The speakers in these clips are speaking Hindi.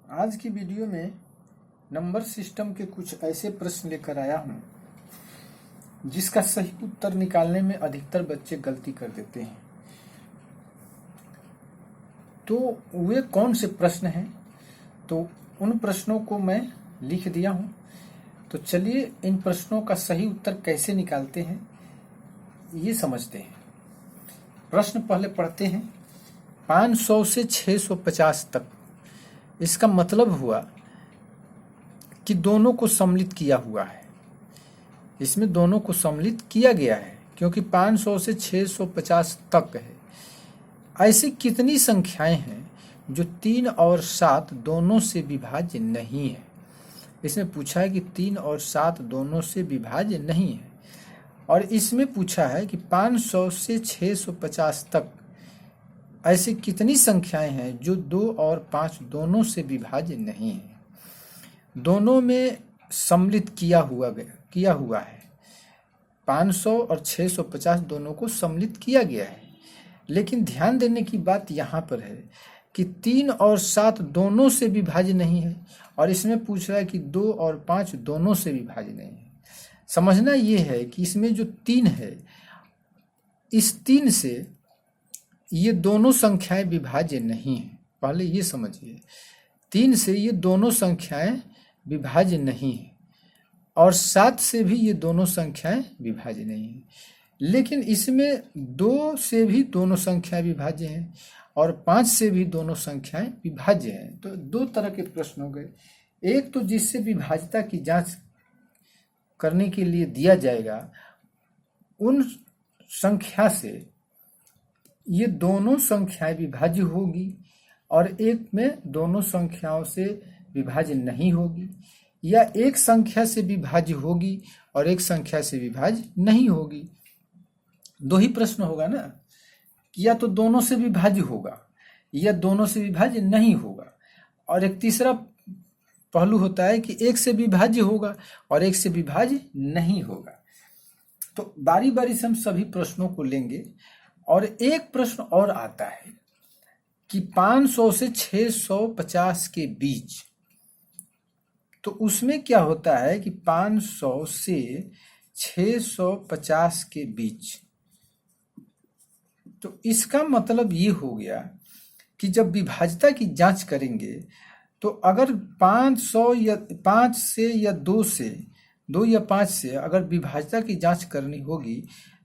आज की वीडियो में नंबर सिस्टम के कुछ ऐसे प्रश्न लेकर आया हूं जिसका सही उत्तर निकालने में अधिकतर बच्चे गलती कर देते हैं। तो वे कौन से प्रश्न हैं, तो उन प्रश्नों को मैं लिख दिया हूं। तो चलिए इन प्रश्नों का सही उत्तर कैसे निकालते हैं ये समझते हैं। प्रश्न पहले पढ़ते हैं। 500 से 650 तक, इसका मतलब हुआ कि दोनों को सम्मिलित किया हुआ है। इसमें दोनों को सम्मिलित किया गया है क्योंकि 500 से 650 तक है। ऐसी कितनी संख्याएं हैं जो 3 और 7 दोनों से विभाज्य नहीं है। इसमें पूछा है कि 3 और 7 दोनों से विभाज्य नहीं है, और इसमें पूछा है कि 500 से 650 तक ऐसी कितनी संख्याएं हैं जो 2 और 5 दोनों से विभाज्य नहीं है। दोनों में सम्मिलित किया हुआ है। 500 और 650 दोनों को सम्मिलित किया गया है। लेकिन ध्यान देने की बात यहाँ पर है कि 3 और 7 दोनों से विभाज्य नहीं है, और इसमें पूछ रहा है कि 2 और 5 दोनों से विभाज्य नहीं है। समझना ये है कि इसमें जो 3 है, इस 3 से ये दोनों संख्याएं विभाज्य नहीं है। पहले ये समझिए, 3 से ये दोनों संख्याएं विभाज्य नहीं है, और 7 से भी ये दोनों संख्याएं विभाज्य नहीं है। लेकिन इसमें 2 से भी दोनों संख्याएं विभाज्य हैं और 5 से भी दोनों संख्याएं विभाज्य हैं। तो 2 तरह के प्रश्न हो गए। एक तो जिससे विभाज्यता की जांच करने के लिए दिया जाएगा, उन संख्या से ये दोनों संख्याएं विभाज्य होगी, और एक में दोनों संख्याओं से विभाज्य नहीं होगी, या एक संख्या से विभाज्य होगी और एक संख्या से विभाज्य नहीं होगी। 2 ही प्रश्न होगा ना, या तो दोनों से विभाज्य होगा या दोनों से विभाज्य नहीं होगा। और एक तीसरा पहलू होता है कि एक से विभाज्य होगा और एक से विभाज्य नहीं होगा। तो बारी बारी से हम सभी प्रश्नों को लेंगे। और एक प्रश्न और आता है कि 500 से 650 के बीच, तो उसमें क्या होता है कि 500 से 650 के बीच, तो इसका मतलब ये हो गया कि जब विभाज्यता की जांच करेंगे तो अगर 500 या 5 से या 2 या 5 से अगर विभाज्यता की जांच करनी होगी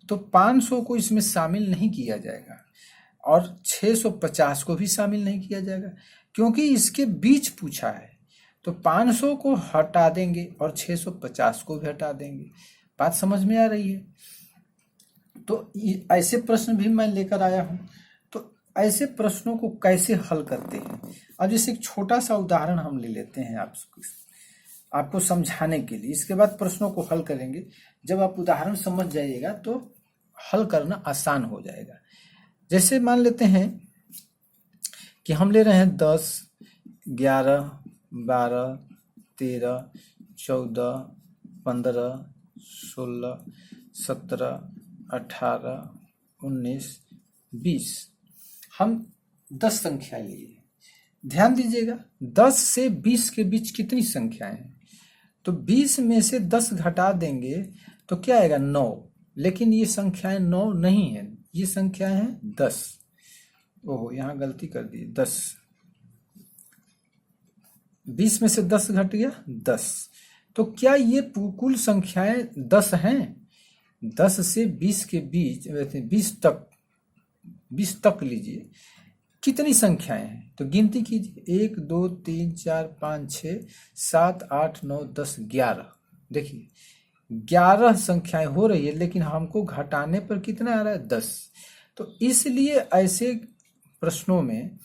तो 500 को इसमें शामिल नहीं किया जाएगा और 650 को भी शामिल नहीं किया जाएगा, क्योंकि इसके बीच पूछा है। तो 500 को हटा देंगे और 650 को भी हटा देंगे। बात समझ में आ रही है? तो ऐसे प्रश्न भी मैं लेकर आया हूं। तो ऐसे प्रश्नों को कैसे हल करते हैं, अब जैसे एक छोटा सा उदाहरण हम ले लेते हैं आपको समझाने के लिए। इसके बाद प्रश्नों को हल करेंगे। जब आप उदाहरण समझ जाइएगा तो हल करना आसान हो जाएगा। जैसे मान लेते हैं कि हम ले रहे हैं 10, 11, 12, 13, 14, 15, 16, 17, 18, 19, 20। हम 10 संख्याएं लिए। ध्यान दीजिएगा, 10 से 20 के बीच कितनी संख्याएं हैं? तो 20 में से 10 घटा देंगे तो क्या आएगा? 9। लेकिन ये संख्याएं 9 नहीं है, ये संख्या है 10। ओहो, यहां गलती कर दी, 10। 20 में से 10 घट गया 10। तो क्या ये कुल संख्याएं 10 हैं? 10 से 20 के बीच, 20 तक लीजिए, कितनी संख्याएं हैं? तो गिनती कीजिए, 1 2 3 4 5 6 7 8 9 10 11। देखिए 11 संख्याएं हो रही है, लेकिन हमको घटाने पर कितना आ रहा है? 10। तो इसलिए ऐसे प्रश्नों में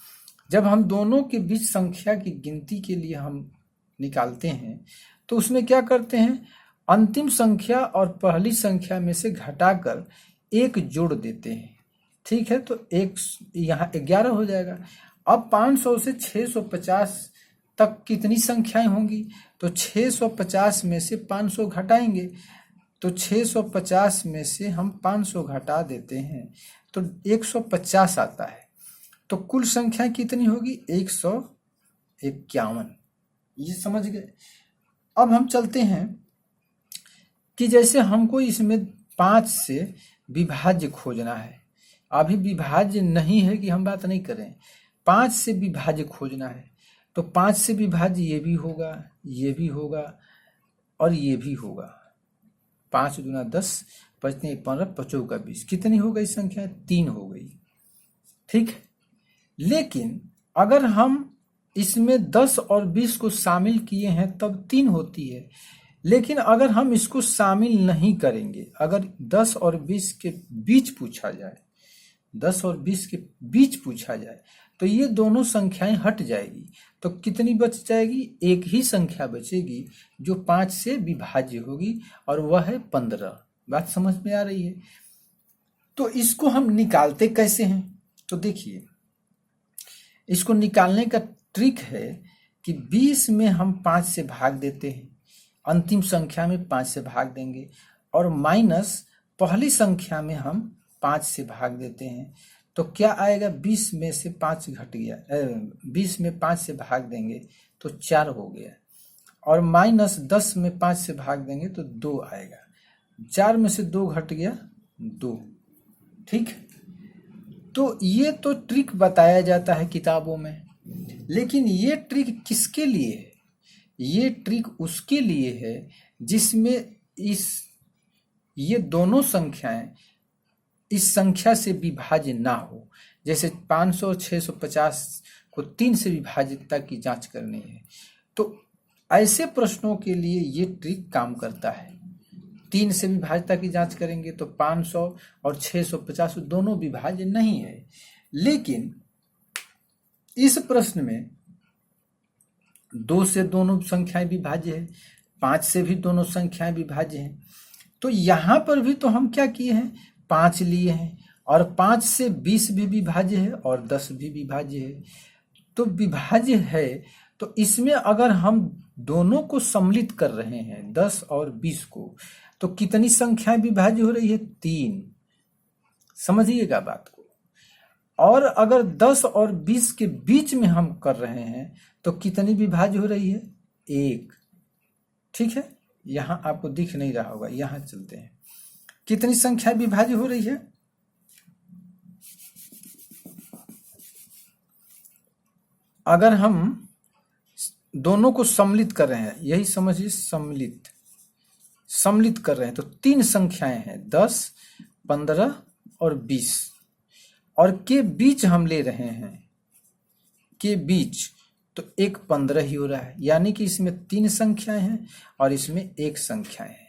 जब हम दोनों के बीच संख्या की गिनती के लिए हम निकालते हैं तो उसमें क्या करते हैं? अंतिम संख्या और पहली संख्या में से घटाकर 1 जोड़ देते हैं। ठीक है, तो एक यहाँ 11 हो जाएगा। अब 500 से 650 तक कितनी संख्याएं होंगी? तो 650 में से 500 घटाएंगे, तो 650 में से हम 500 घटा देते हैं तो 150 आता है। तो कुल संख्या कितनी होगी? 150 51। ये समझ गए। अब हम चलते हैं कि जैसे हमको इसमें 5 से विभाज्य खोजना है। अभी विभाज्य नहीं है कि हम बात नहीं करें, 5 से विभाज्य खोजना है। तो 5 से विभाज्य ये भी होगा, ये भी होगा और ये भी होगा। 5 दूना 10, 5 ने 15, 5 का 20, कितनी हो गई संख्या? 3 हो गई। ठीक है। लेकिन अगर हम इसमें 10 और 20 को शामिल किए हैं तब 3 होती है। लेकिन अगर हम इसको शामिल नहीं करेंगे, अगर 10 और 20 के बीच पूछा जाए, 10 और 20 के बीच पूछा जाए तो ये दोनों संख्याएं हट जाएगी। तो कितनी बच जाएगी? एक ही संख्या बचेगी जो 5 से विभाज्य होगी और वह है 15। बात समझ में आ रही है? तो इसको हम निकालते कैसे हैं? तो देखिए, इसको निकालने का ट्रिक है कि 20 में हम 5 से भाग देते हैं, अंतिम संख्या में 5 से भाग देंगे, और माइनस पहली संख्या में हम 5 से भाग देते हैं। तो क्या आएगा? 20 में से 5 घट गया, 20 में 5 से भाग देंगे तो 4 हो गया, और माइनस 10 में 5 से भाग देंगे तो 2 आएगा। 4 में से 2 घट गया 2। ठीक। तो ये तो ट्रिक बताया जाता है किताबों में, लेकिन ये ट्रिक किसके लिए है? ये ट्रिक उसके लिए है जिसमें ये दोनों संख्याएं इस संख्या से विभाज्य ना हो। जैसे 500 और 650 को 3 से विभाज्यता की जांच करनी है, तो ऐसे प्रश्नों के लिए ये ट्रिक काम करता है। 3 से विभाज्यता की जांच करेंगे तो 500 और 650 दोनों विभाज्य नहीं है। लेकिन इस प्रश्न में 2 से दोनों संख्याएं विभाज्य है, 5 से भी दोनों संख्याएं विभाज्य हैं। तो यहां पर भी तो हम क्या किए हैं? 5 लिए हैं, और 5 से 20 भी विभाज्य है और 10 भी विभाज्य है। तो विभाज्य है, तो इसमें अगर हम दोनों को सम्मिलित कर रहे हैं, 10 और 20 को, तो कितनी संख्याएं विभाज्य हो रही है? 3। समझिएगा बात को। और अगर 10 और 20 के बीच में हम कर रहे हैं तो कितनी विभाज्य हो रही है? 1। ठीक है। यहां आपको दिख नहीं रहा होगा, यहां चलते हैं। कितनी संख्या विभाज्य हो रही है? अगर हम दोनों को सम्मिलित कर रहे हैं, यही समझिए, सम्मिलित कर रहे हैं, तो 3 संख्याएं हैं, 10, 15 और 20, और के बीच हम ले रहे हैं, के बीच, तो एक 15 ही हो रहा है। यानी कि इसमें 3 संख्याएं हैं और इसमें 1 संख्याएं हैं,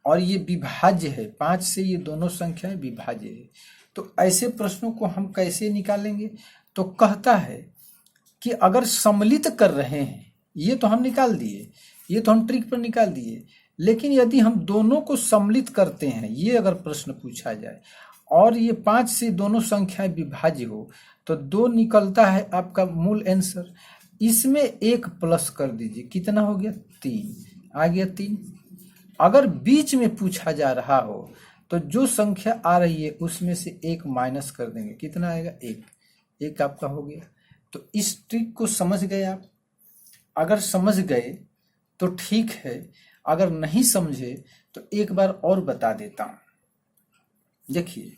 और ये विभाज्य है। 5 से ये दोनों संख्याएं विभाज्य है। तो ऐसे प्रश्नों को हम कैसे निकालेंगे? तो कहता है कि अगर सम्मिलित कर रहे हैं, ये तो हम निकाल दिए, ये तो हम ट्रिक पर निकाल दिए, लेकिन यदि हम दोनों को सम्मिलित करते हैं, ये अगर प्रश्न पूछा जाए और ये 5 से दोनों संख्याएं विभाज्य हो, तो 2 निकलता है आपका मूल आंसर। इसमें 1 प्लस कर दीजिए, कितना हो गया? 3 आ गया। 3 अगर बीच में पूछा जा रहा हो तो जो संख्या आ रही है उसमें से 1 माइनस कर देंगे, कितना आएगा? 1 आपका हो गया। तो इस ट्रिक को समझ गए आप? अगर समझ गए तो ठीक है, अगर नहीं समझे तो एक बार और बता देता हूं। देखिए,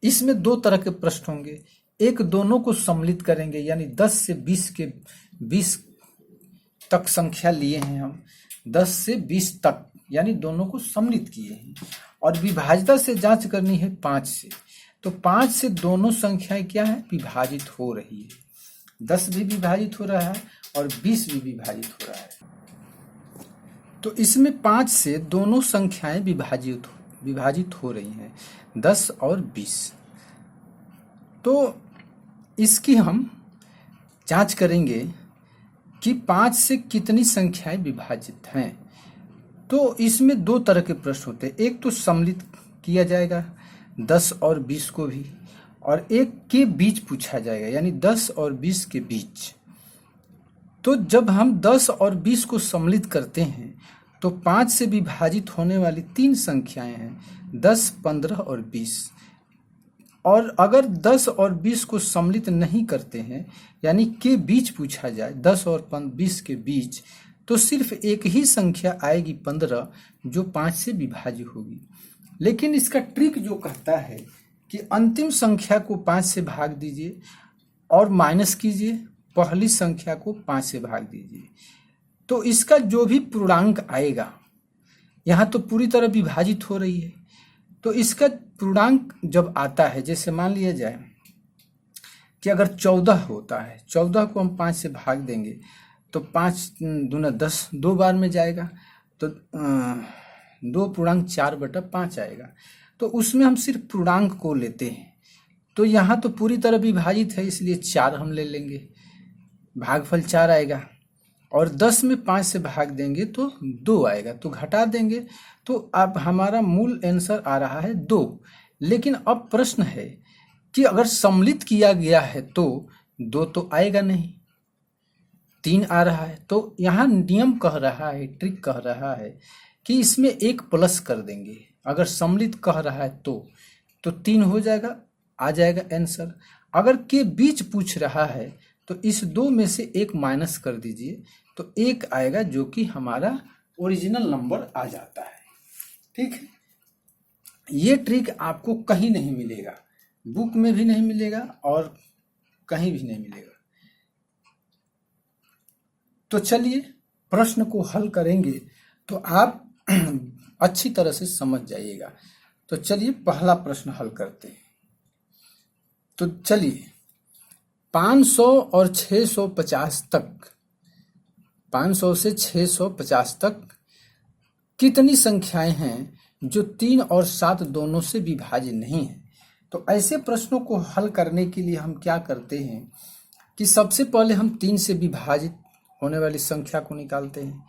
इसमें 2 तरह के प्रश्न होंगे। एक, दोनों को सम्मिलित करेंगे, यानी 10 से 20 तक संख्या लिए हैं हम, 10 से 20 तक, यानी दोनों को सम्मिलित किए हैं, और विभाज्यता से जांच करनी है 5 से। तो 5 से दोनों संख्याएं क्या है? विभाजित हो रही है। 10 भी विभाजित हो रहा है और 20 भी विभाजित हो रहा है। तो इसमें 5 से दोनों संख्याएं विभाजित हो रही हैं, 10 और 20। तो इसकी हम जांच करेंगे कि 5 से कितनी संख्याएं विभाजित हैं। तो इसमें 2 तरह के प्रश्न होते हैं। एक तो सम्मिलित किया जाएगा 10 और 20 को भी, और एक के बीच पूछा जाएगा, यानी 10 और 20 के बीच। तो जब हम 10 और 20 को सम्मिलित करते हैं तो 5 से विभाजित होने वाली 3 संख्याएं हैं, 10, 15 और 20। और अगर 10 और 20 को सम्मिलित नहीं करते हैं, यानी के बीच पूछा जाए 10 और 20 के बीच, तो सिर्फ एक ही संख्या आएगी 15 जो 5 से विभाज्य होगी। लेकिन इसका ट्रिक जो कहता है कि अंतिम संख्या को 5 से भाग दीजिए और माइनस कीजिए पहली संख्या को 5 से भाग दीजिए, तो इसका जो भी पूर्णांक आएगा, यहाँ तो पूरी तरह विभाजित हो रही है, तो इसका पूर्णांक जब आता है, जैसे मान लिया जाए कि अगर 14 होता है, 14 को हम 5 से भाग देंगे तो 5 दूना 10, 2 बार में जाएगा, तो 2 पूर्णांक 4/5 आएगा। तो उसमें हम सिर्फ पूर्णांक को लेते हैं, तो यहाँ तो पूरी तरह विभाजित है, इसलिए 4 हम ले लेंगे, भागफल 4 आएगा। और 10 में 5 से भाग देंगे तो 2 आएगा, तो घटा देंगे, तो अब हमारा मूल आंसर आ रहा है 2। लेकिन अब प्रश्न है कि अगर सम्मिलित किया गया है तो 2 तो आएगा नहीं, 3 आ रहा है। तो यहाँ नियम कह रहा है, ट्रिक कह रहा है कि इसमें 1 प्लस कर देंगे। अगर सम्मिलित कह रहा है तो 3 हो जाएगा, आ जाएगा आंसर। अगर के बीच पूछ रहा है तो इस 2 में से 1 माइनस कर दीजिए, तो 1 आएगा, जो कि हमारा ओरिजिनल नंबर आ जाता है। ठीक है, ये ट्रिक आपको कहीं नहीं मिलेगा, बुक में भी नहीं मिलेगा और कहीं भी नहीं मिलेगा। तो चलिए प्रश्न को हल करेंगे तो आप अच्छी तरह से समझ जाइएगा। तो चलिए पहला प्रश्न हल करते हैं। तो चलिए 500 और 650 तक, 500 से 650 तक कितनी संख्याएं हैं जो 3 और 7 दोनों से विभाज्य नहीं है। तो ऐसे प्रश्नों को हल करने के लिए हम क्या करते हैं कि सबसे पहले हम 3 से विभाजित होने वाली संख्या को निकालते हैं,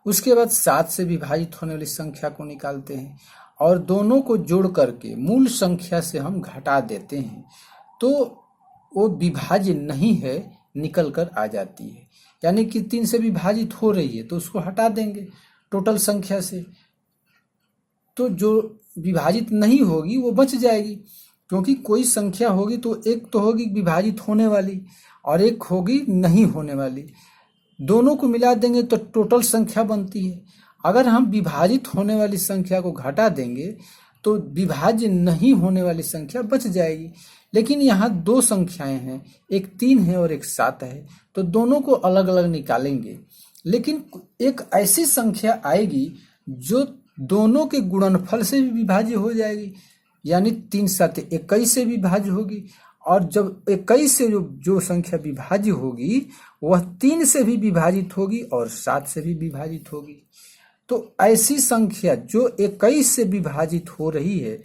उसके बाद 7 से विभाजित होने वाली संख्या को निकालते हैं और दोनों को जोड़ करके मूल संख्या से हम घटा देते हैं, तो वो विभाज्य नहीं है, निकल कर आ जाती है। यानी कि 3 से विभाजित हो रही है तो उसको हटा देंगे टोटल संख्या से, तो जो विभाजित नहीं होगी वो बच जाएगी, क्योंकि कोई संख्या होगी तो एक तो होगी विभाजित होने वाली और एक होगी नहीं होने वाली। दोनों को मिला देंगे तो टोटल संख्या बनती है। अगर हम विभाजित होने वाली संख्या को घटा देंगे तो विभाज्य नहीं होने वाली संख्या बच जाएगी। लेकिन यहाँ 2 संख्याएं हैं, एक 3 है और एक 7 है, तो दोनों को अलग अलग निकालेंगे। लेकिन एक ऐसी संख्या आएगी जो दोनों के गुणनफल से भी विभाज्य हो जाएगी, यानी 3 7 21 से विभाज्य होगी, और जब 21 से जो संख्या विभाज्य होगी वह 3 से भी विभाजित होगी और 7 से भी विभाजित होगी। तो ऐसी संख्या जो 21 से विभाजित हो रही है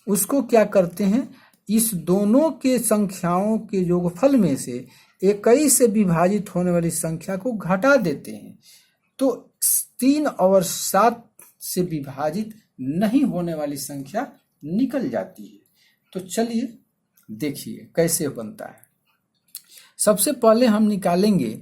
उसको क्या करते हैं, इस दोनों के संख्याओं के योगफल में से 21 से विभाजित होने वाली संख्या को घटा देते हैं, तो 3 और 7 से विभाजित नहीं होने वाली संख्या निकल जाती है। तो चलिए देखिए कैसे बनता है। सबसे पहले हम निकालेंगे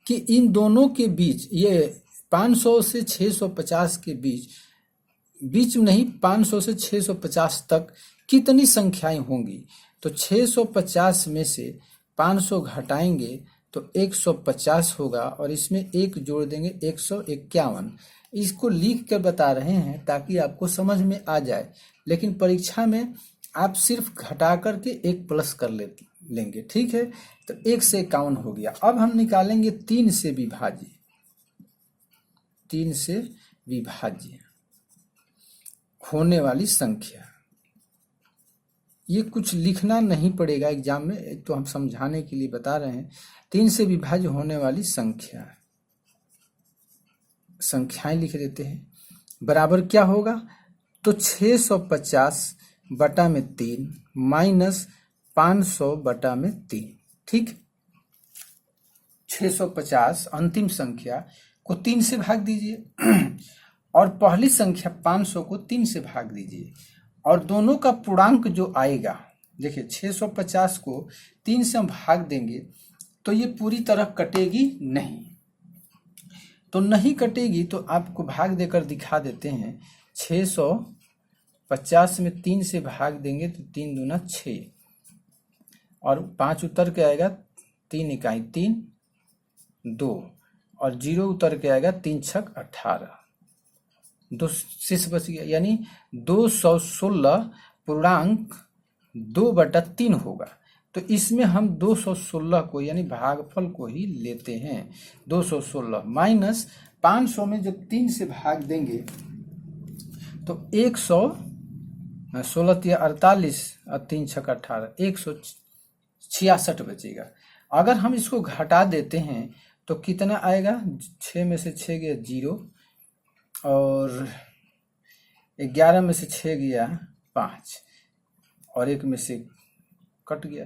कि इन दोनों के बीच, ये 500 से 650 के बीच नहीं, 500 से 650 तक कितनी संख्याएं होंगी। तो 650 में से 500 घटाएंगे तो 150 होगा और इसमें 1 जोड़ देंगे 151। इसको लिख कर बता रहे हैं ताकि आपको समझ में आ जाए, लेकिन परीक्षा में आप सिर्फ घटा करके 1 प्लस कर लेंगे। ठीक है, तो 1 से 51 हो गया। अब हम निकालेंगे 3 से विभाज्य, 3 से विभाज्य होने वाली संख्या। ये कुछ लिखना नहीं पड़ेगा एग्जाम में, तो हम समझाने के लिए बता रहे हैं। 3 से विभाज्य होने वाली संख्याएं लिख देते हैं। बराबर क्या होगा, तो 650 बटा में 3 माइनस 500 बटा में 3। ठीक, 650 अंतिम संख्या को 3 से भाग दीजिए और पहली संख्या 500 को 3 से भाग दीजिए, और दोनों का पूर्णांक जो आएगा, देखिए 650 को 3 से हम भाग देंगे तो ये पूरी तरह कटेगी नहीं, तो नहीं कटेगी तो आपको भाग देकर दिखा देते हैं। 650 में 3 से भाग देंगे तो 3 दूना 6, और 5 उतर के आएगा 3 इकाई 3 2 और 0 उतर के आएगा 3 छक 18, 2 शेष बच गया, यानी 216.2/3 होगा। तो इसमें हम 216 को यानी भागफल को ही लेते हैं। 216 माइनस 500 में जब 3 से भाग देंगे तो 116 और 3 छक 18 166 बचेगा। अगर हम इसको घटा देते हैं तो कितना आएगा, 6 में से 6 गया 0 और 11 में से 6 गया 5 और 1 में से कट गया,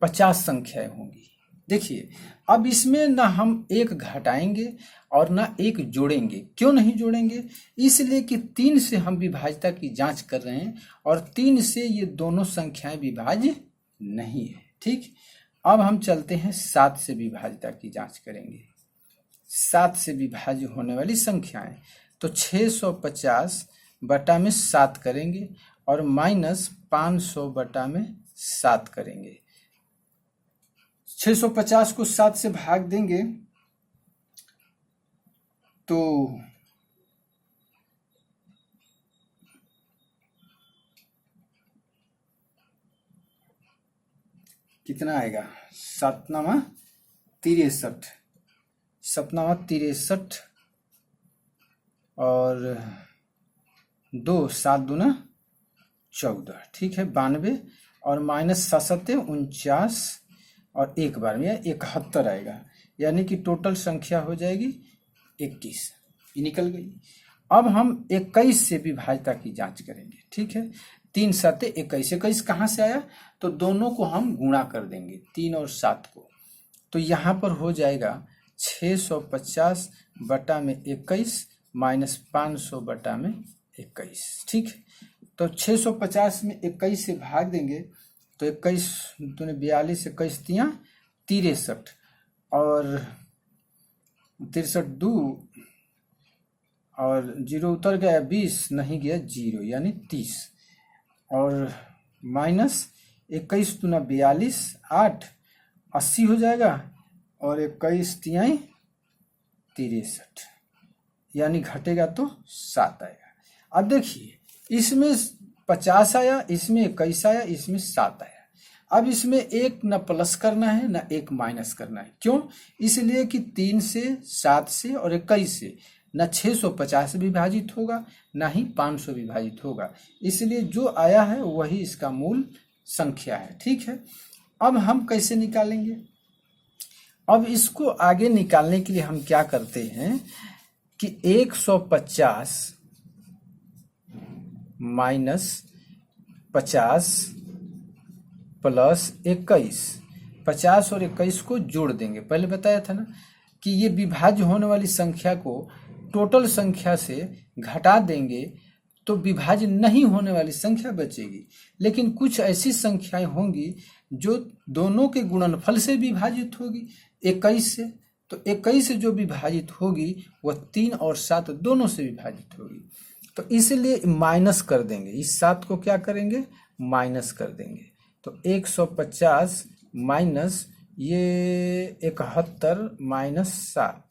50 संख्याएं होंगी। देखिए अब इसमें ना हम एक घटाएंगे और ना एक जोड़ेंगे। क्यों नहीं जोड़ेंगे? इसलिए कि 3 से हम विभाज्यता की जांच कर रहे हैं और 3 से ये दोनों संख्याएं विभाज्य नहीं है। ठीक, अब हम चलते हैं 7 से विभाज्यता की जांच करेंगे। 7 से विभाज्य होने वाली संख्याएं तो 650 बटा में 7 करेंगे और माइनस 500 बटा में 7 करेंगे। 650 को 7 से भाग देंगे तो कितना आएगा, 7×63 और 2 7 दूना 14, ठीक है 92 और माइनस 7 49 और एक बार में 71 आएगा, यानी कि टोटल संख्या हो जाएगी 21। ये निकल गई। अब हम 21 से विभाज्यता की जांच करेंगे। ठीक है, 3 7 21, 21 कहाँ से आया, तो दोनों को हम गुणा कर देंगे 3 और 7 को, तो यहाँ पर हो जाएगा 650 बटा में 21 माइनस 500 बटा में 21। ठीक, तो 650 में 21 से भाग देंगे तो 21 दूने 42, 21 तिया 63 और 63 2 और 0 उतर गया 20 नहीं गया 0 यानी 30 और माइनस 21 दूना 42 8 80 हो जाएगा और 21 तियाई 63 यानी घटेगा तो 7 आएगा। अब देखिए इसमें 50 आया, इसमें 21 आया, इसमें 7 आया। अब इसमें एक न प्लस करना है न एक माइनस करना है। क्यों? इसलिए कि 3 से 7 से और 21 से न 650 विभाजित होगा न ही 500 विभाजित होगा, इसलिए जो आया है वही इसका मूल संख्या है। ठीक है, अब हम कैसे निकालेंगे? अब इसको आगे निकालने के लिए हम क्या करते हैं कि 150 माइनस 50 प्लस 21, 50 और 21 को जोड़ देंगे। पहले बताया था ना कि ये विभाज्य होने वाली संख्या को टोटल संख्या से घटा देंगे तो विभाज्य नहीं होने वाली संख्या बचेगी, लेकिन कुछ ऐसी संख्याएं होंगी जो दोनों के गुणनफल से विभाजित होगी 21 से, तो 21 से जो विभाजित होगी वह 3 और 7 दोनों से विभाजित होगी, तो इसलिए माइनस कर देंगे। इस 7 को क्या करेंगे, माइनस कर देंगे। तो 150 माइनस ये 71 माइनस 7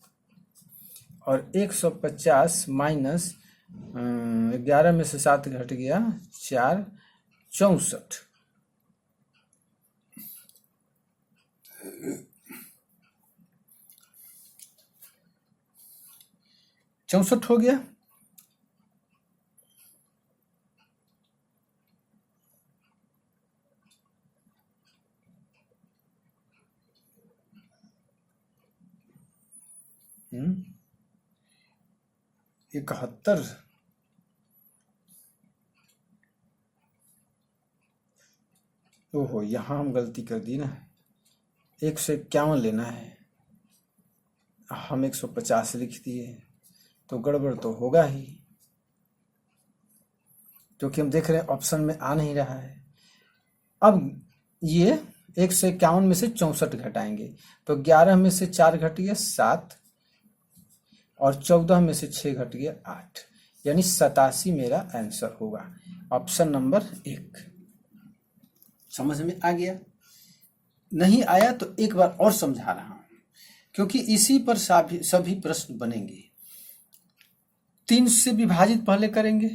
और 150 माइनस 11 में से 7 घट गया 4 64 64 हो गया। हम्म 71 ओहो यहाँ हम गलती कर दी ना, 151 लेना है, हम 150 लिख दिए, तो गड़बड़ तो होगा ही, क्योंकि हम देख रहे हैं ऑप्शन में आ नहीं रहा है। अब ये 151 में से 64 घटाएंगे तो 11 में से 4 घट गया 7 और 14 में से 6 घट गया 8, यानी 87 मेरा आंसर होगा, ऑप्शन नंबर 1। समझ में आ गया? नहीं आया तो एक बार और समझा रहा हूं, क्योंकि इसी पर सभी प्रश्न बनेंगे। 3 से विभाजित पहले करेंगे,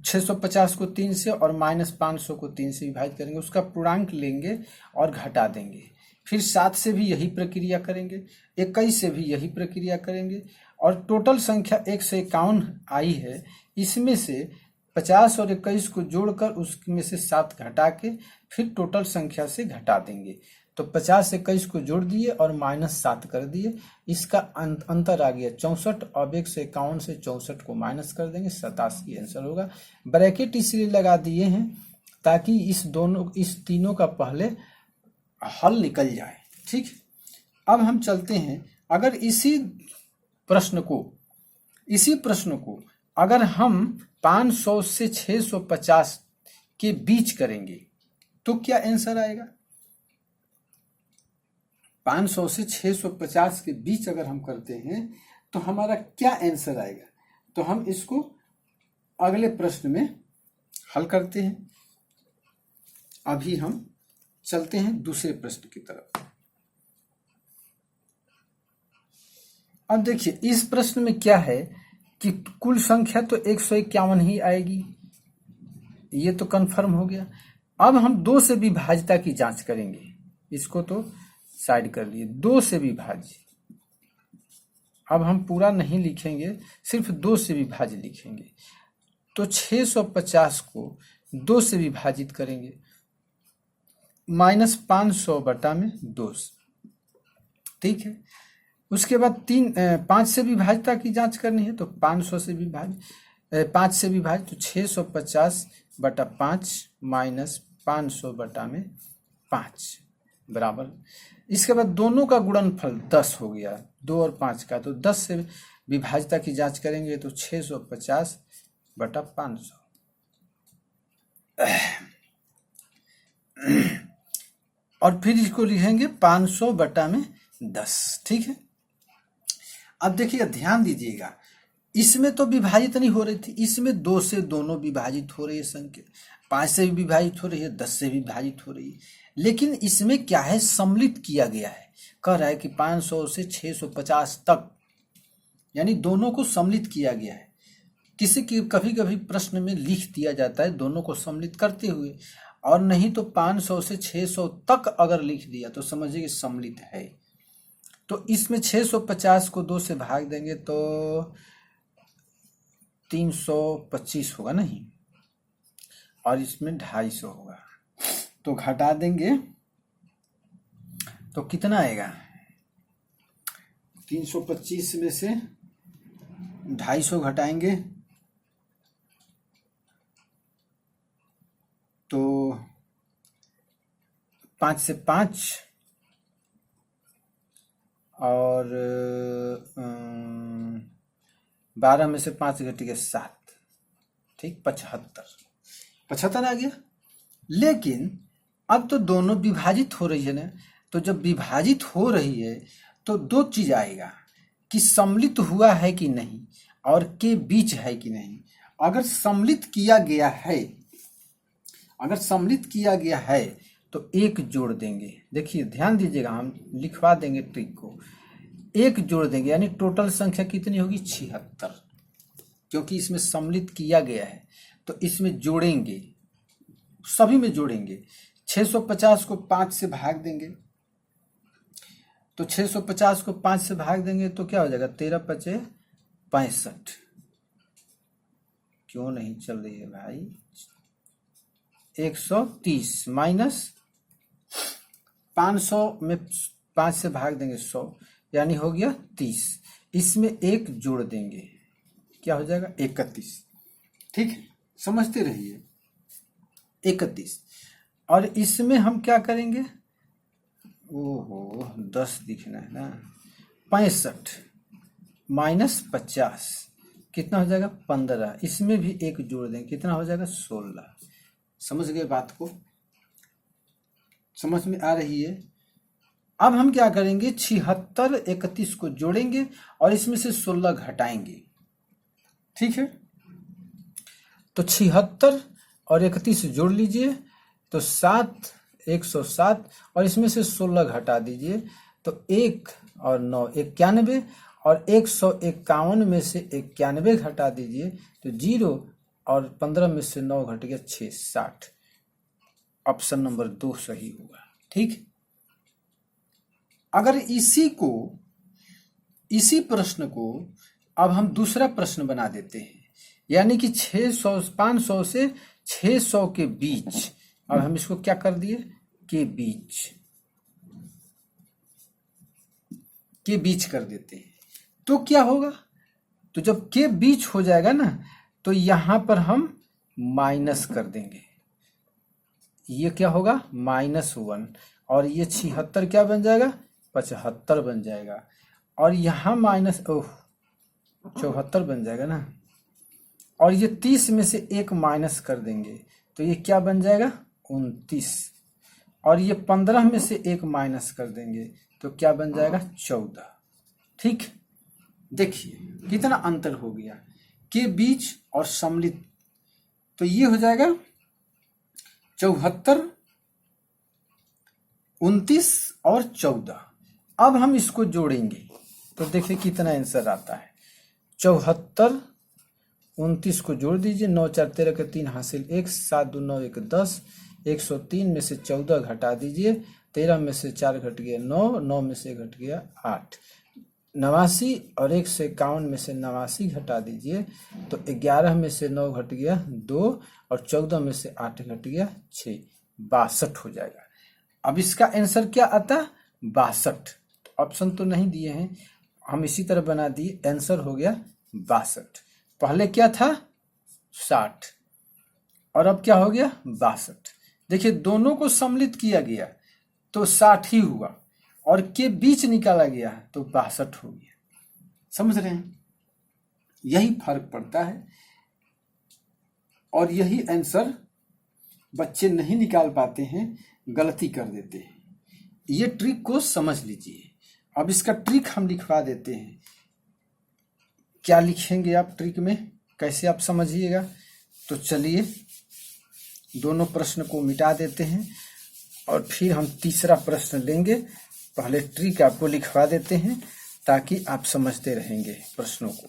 650 को 3 से और -500 को 3 से विभाजित करेंगे, उसका पूर्णांक लेंगे और घटा देंगे। फिर 7 से भी यही प्रक्रिया करेंगे, 21 से भी यही प्रक्रिया करेंगे, और टोटल संख्या 151 आई है। इसमें से 50 और 21 को जोड़कर उसमें से 7 घटा के फिर टोटल संख्या से घटा देंगे। तो 50 से 21 को जोड़ दिए और -7 कर दिए, इसका अंतर आ गया 64। अब 151 से 64 को माइनस कर देंगे, 87 आंसर होगा। ब्रैकेट इसलिए लगा दिए हैं ताकि इस तीनों का पहले हल निकल जाए। ठीक, अब हम चलते हैं। अगर इसी प्रश्न को अगर हम 500 से 650 के बीच करेंगे तो क्या आंसर आएगा? 500 से 650 के बीच अगर हम करते हैं तो हमारा क्या आंसर आएगा? तो हम इसको अगले प्रश्न में हल करते हैं। अभी हम चलते हैं दूसरे प्रश्न की तरफ। अब देखिए, इस प्रश्न में क्या है कि कुल संख्या तो 151 ही आएगी, ये तो कंफर्म हो गया। अब हम 2 से विभाज्यता की जांच करेंगे। इसको तो साइड कर लिए, 2 से विभाज्य। अब हम पूरा नहीं लिखेंगे, सिर्फ 2 से विभाज्य लिखेंगे। तो 650 को 2 से विभाजित करेंगे, -500 बटा में 2। ठीक है, उसके बाद 5 से विभाज्यता की जांच करनी है। तो 500 से विभाज्य 5 से विभाज्य, तो 650 बटा 5 -500 बटा में 5 बराबर। इसके बाद दोनों का गुणनफल 10 हो गया, 2 और 5 का। तो 10 से विभाज्यता की जांच करेंगे तो 650 बटा 500 और फिर इसको लिखेंगे 500 बटा में 10। ठीक है, अब देखिए, ध्यान दीजिएगा, इसमें तो विभाजित नहीं हो रही थी, इसमें 2 से दोनों विभाजित हो रही है संख्या, 5 से भी विभाजित हो रही है, 10 से भी विभाजित हो रही है। लेकिन इसमें क्या है, सम्मिलित किया गया है। कह रहा है कि 500 से 650 तक, यानी दोनों को सम्मिलित किया गया है। कभी कभी प्रश्न में लिख दिया जाता है दोनों को सम्मिलित करते हुए, और नहीं तो 500 से 600 तक अगर लिख दिया तो समझिए कि सम्मिलित है। तो इसमें 650 को 2 से भाग देंगे तो 325 होगा नहीं, और इसमें 250 होगा। तो घटा देंगे तो कितना आएगा? 325 में से 250 घटाएंगे तो 5 से 5 और 12 में से 5 घटेगा 7। ठीक, 75 आ गया। लेकिन अब तो दोनों विभाजित हो रही है ना, तो जब विभाजित हो रही है तो 2 चीज आएगा कि सम्मिलित हुआ है कि नहीं और के बीच है कि नहीं। अगर सम्मिलित किया गया है तो 1 जोड़ देंगे। देखिए, ध्यान दीजिएगा, हम लिखवा देंगे ट्रिक को। 1 जोड़ देंगे यानी टोटल संख्या कितनी होगी? 76, क्योंकि इसमें सम्मिलित किया गया है। तो इसमें जोड़ेंगे, सभी में जोड़ेंगे। 650 को 5 से भाग देंगे, तो 650 को 5 से भाग देंगे तो क्या हो जाएगा? 13 पचे 65। क्यों नहीं चल रही है भाई? 130 माइनस 500 में 5 से भाग देंगे 100, यानी हो गया 30। इसमें 1 जोड़ देंगे, क्या हो जाएगा? 31। ठीक है, समझते रहिए, 31। और इसमें हम क्या करेंगे? ओहो, 10 दिखना है ना। 65 माइनस 50 कितना हो जाएगा? 15। इसमें भी 1 जोड़ देंगे, कितना हो जाएगा? 16। समझ गए बात को? समझ में आ रही है? अब हम क्या करेंगे? 76 31 को जोड़ेंगे और इसमें से 16 घटाएंगे। ठीक है, तो 76 और 31 जोड़ लीजिए तो 7 107 और इसमें से 16 घटा दीजिए तो 1 और 9 91 और 151 में से 91 घटा दीजिए तो 0 और 15 में से 9 घट गया 6 60। ऑप्शन नंबर 2 सही होगा। ठीक, अगर इसी प्रश्न को अब हम दूसरा प्रश्न बना देते हैं, यानी कि 500 से 600 के बीच, अब हम इसको क्या कर दिए के बीच कर देते हैं, तो क्या होगा, तो जब के बीच हो जाएगा ना तो यहां पर हम माइनस कर देंगे, ये क्या होगा -1 और ये 76 क्या बन जाएगा 75 बन जाएगा और यहां -74 बन जाएगा ना, और ये 30 में से 1 माइनस कर देंगे तो ये क्या बन जाएगा 29 और ये 15 में से 1 माइनस कर देंगे तो क्या बन जाएगा 14। ठीक, देखिए कितना अंतर हो गया के बीच और सम्मिलित, तो ये हो जाएगा 74, 29 और 14। अब हम इसको जोड़ेंगे तो देखिए कितना आंसर आता है 74, 29 को जोड़ दीजिए, 9 4 13 के 3 हासिल 1, 7 2 9 1 10, 103 में से 14 घटा दीजिए, 13 में से 4 घट गया 9, 9 में से घट गया 8, 89 और 151 में से 89 घटा दीजिए तो 11 में से 9 घट गया 2 और 14 में से 8 घट गया 6, 62 हो जाएगा। अब इसका आंसर क्या आता 62, ऑप्शन तो नहीं दिए हैं, हम इसी तरह बना दिए, आंसर हो गया 62। पहले क्या था 60 और अब क्या हो गया 62। देखिए दोनों को सम्मिलित किया गया तो 60 ही हुआ और के बीच निकाला गया तो 62 हो गया। समझ रहे हैं, यही फर्क पड़ता है और यही आंसर बच्चे नहीं निकाल पाते हैं, गलती कर देते हैं। ये ट्रिक को समझ लीजिए। अब इसका ट्रिक हम लिखवा देते हैं, क्या लिखेंगे आप ट्रिक में, कैसे आप समझिएगा। तो चलिए दोनों प्रश्न को मिटा देते हैं और फिर हम तीसरा प्रश्न लेंगे। पहले ट्रिक आपको लिखवा देते हैं ताकि आप समझते रहेंगे प्रश्नों को।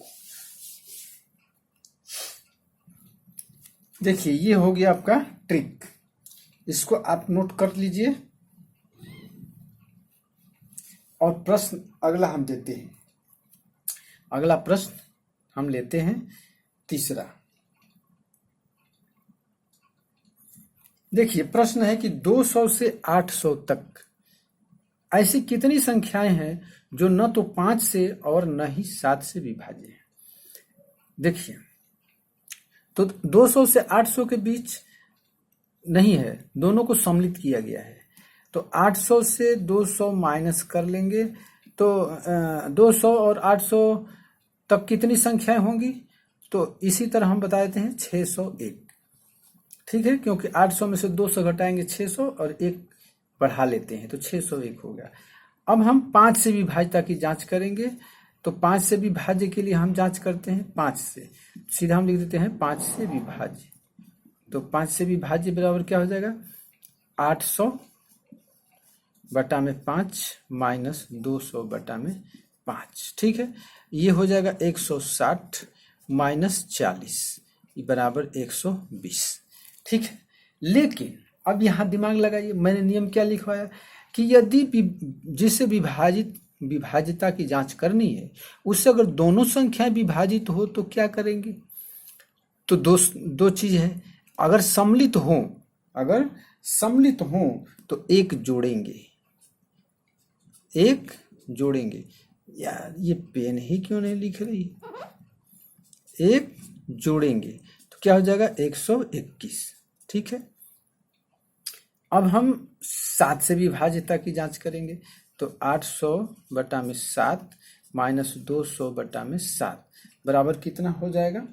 देखिए ये हो गया आपका ट्रिक, इसको आप नोट कर लीजिए और प्रश्न अगला हम देते हैं। अगला प्रश्न हम लेते हैं तीसरा। देखिए प्रश्न है कि 200 से 800 तक ऐसी कितनी संख्याएं हैं जो न तो 5 से और न ही 7 से विभाज्य है। देखिए तो 200 से 800 के बीच नहीं है, दोनों को सम्मिलित किया गया है। तो 800 से 200 माइनस कर लेंगे तो 200 और 800 तक कितनी संख्याएं होंगी, तो इसी तरह हम बता देते हैं 601। ठीक है, क्योंकि 800 में से 200 घटाएंगे 600 और 1 बढ़ा लेते हैं तो 601 हो गया। अब हम 5 से विभाज्यता की जांच करेंगे, तो 5 से विभाज्य के लिए हम जांच करते हैं 5 से, सीधा हम लिख देते हैं 5 से विभाज्य। तो 5 से विभाज्य बराबर क्या हो जाएगा 800 बटा में 5 माइनस 200 बटा में 5। ठीक है, ये हो जाएगा 160 माइनस 40 बराबर 120। ठीक है, लेकिन अब यहाँ दिमाग लगाइए, मैंने नियम क्या लिखवाया कि यदि जिसे विभाज्यता की जांच करनी है उससे अगर दोनों संख्याएं विभाजित हो तो क्या करेंगे, तो दो चीज है, अगर सम्मिलित हो तो एक जोड़ेंगे। यार ये पेन ही क्यों नहीं लिख रही, एक जोड़ेंगे तो क्या हो जाएगा 121। ठीक है, अब हम 7 से विभाज्यता की जांच करेंगे तो 800 बटा में 7 माइनस 200 बटा में 7 बराबर कितना हो जाएगा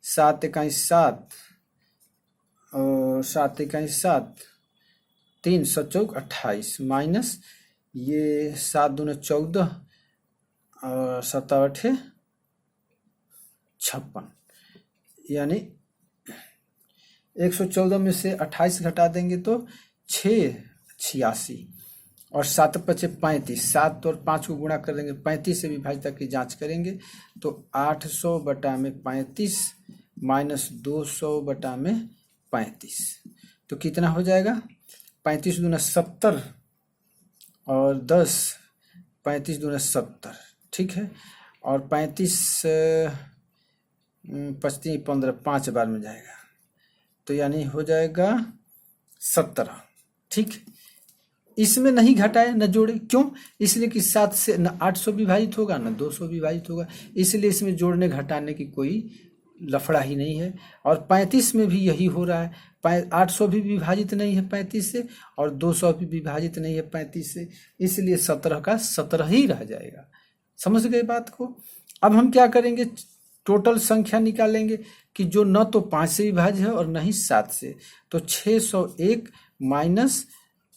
7 इकाई 7 और 7 इकाई 7 3 7 28 माइनस ये 7 दूने 14 और 7 8 56, यानी 114 में से 28 घटा देंगे तो 686 और 7 बचे 35, 7 और 5 को गुणा कर देंगे, 35 से विभाजित की जांच करेंगे तो 800 बटा में 35 माइनस 200 बटा में 35 तो कितना हो जाएगा, 35 दूना 70 और 10, 35 दूना 70, ठीक है। और 35 25 15 5 बार में जाएगा तो यानी हो जाएगा 17, ठीक। इसमें नहीं घटाए न जोड़े, क्यों, इसलिए कि 7 से न 800 विभाजित होगा न 200 विभाजित होगा, इसलिए इसमें जोड़ने घटाने की कोई लफड़ा ही नहीं है। और 35 में भी यही हो रहा है, 800 भी विभाजित नहीं है 35 से और 200 भी विभाजित नहीं है 35 से, इसलिए 17 का 17 ही रह जाएगा। समझ गए बात को। अब हम क्या करेंगे, टोटल संख्या निकालेंगे कि जो न तो 5 से विभाज्य है और न ही 7 से, तो 601 माइनस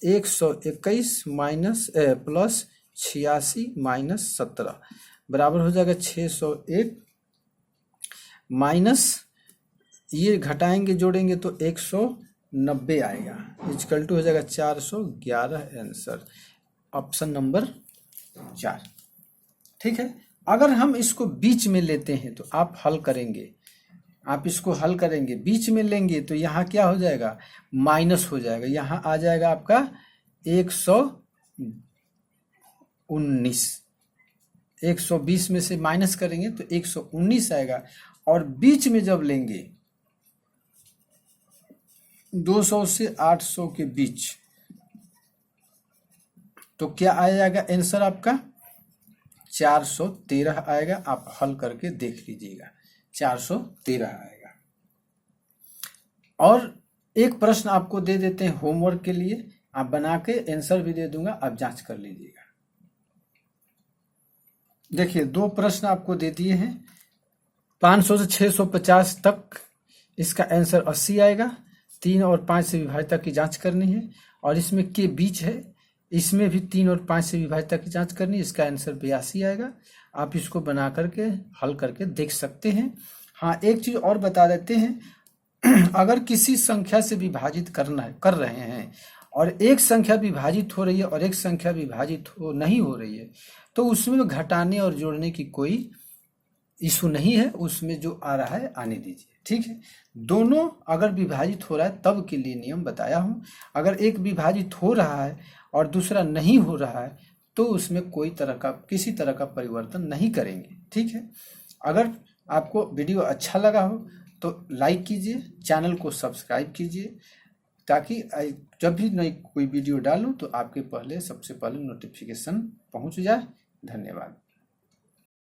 121 माइनस प्लस 86 माइनस 17 बराबर हो जाएगा 601 माइनस, ये घटाएंगे जोड़ेंगे तो 190 आएगा, इक्वल टू हो जाएगा 411। आंसर ऑप्शन नंबर 4, ठीक है। अगर हम इसको बीच में लेते हैं तो आप हल करेंगे, आप इसको हल करेंगे बीच में लेंगे तो यहाँ क्या हो जाएगा, माइनस हो जाएगा, यहाँ आ जाएगा आपका 119, 120 में से माइनस करेंगे तो 119 आएगा। और बीच में जब लेंगे 200 से 800 के बीच तो क्या आ जाएगा आंसर आपका 413 आएगा। आप हल करके देख लीजिएगा, 413 आएगा। और एक प्रश्न आपको दे देते हैं होमवर्क के लिए, आप बना के आंसर भी दे दूंगा, आप जांच कर लीजिएगा। देखिए 2 प्रश्न आपको दे दिए हैं, 500 से 650 तक इसका आंसर 80 आएगा, 3 और 5 से विभाजित की जांच करनी है। और इसमें के बीच है, इसमें भी 3 और 5 से विभाजित की जांच करनी है, इसका आंसर 82 आएगा। आप इसको बना करके हल करके देख सकते हैं। हाँ, एक चीज और बता देते हैं, अगर किसी संख्या से विभाजित कर रहे हैं और एक संख्या विभाजित हो रही है और एक संख्या विभाजित नहीं हो रही है तो उसमें घटाने और जोड़ने की कोई इशू नहीं है, उसमें जो आ रहा है आने दीजिए, ठीक है। दोनों अगर विभाजित हो रहा है तब के लिए नियम बताया हूं, अगर एक विभाजित हो रहा है और दूसरा नहीं हो रहा है तो उसमें किसी तरह का परिवर्तन नहीं करेंगे, ठीक है। अगर आपको वीडियो अच्छा लगा हो तो लाइक कीजिए, चैनल को सब्सक्राइब कीजिए, ताकि जब भी नई कोई वीडियो डालूं तो आपके सबसे पहले नोटिफिकेशन पहुंच जाए। धन्यवाद।